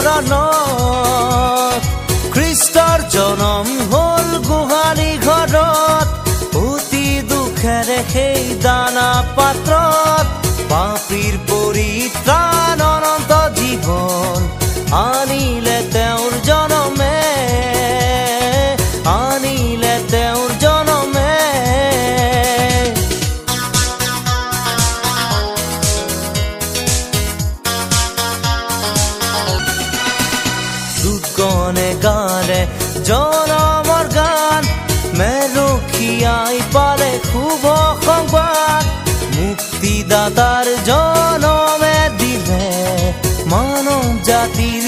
চৰণত খ্ৰীষ্টৰ জনম হ'ল গোহালি ঘৰত অতি দুখেৰে সেই দানা পাত্ৰত পাপীৰ পৰিত্ৰাণ অনন্ত জীৱন আনিলে তেওঁৰ জনমে আনিলে তেওঁৰ জনমে দুগনে গানে জনমৰ গান মেৰুখিয়াই পালে শুভ সংবাদ মুক্তিদাতাৰ জনমে দিলে মানৱ জাতিৰ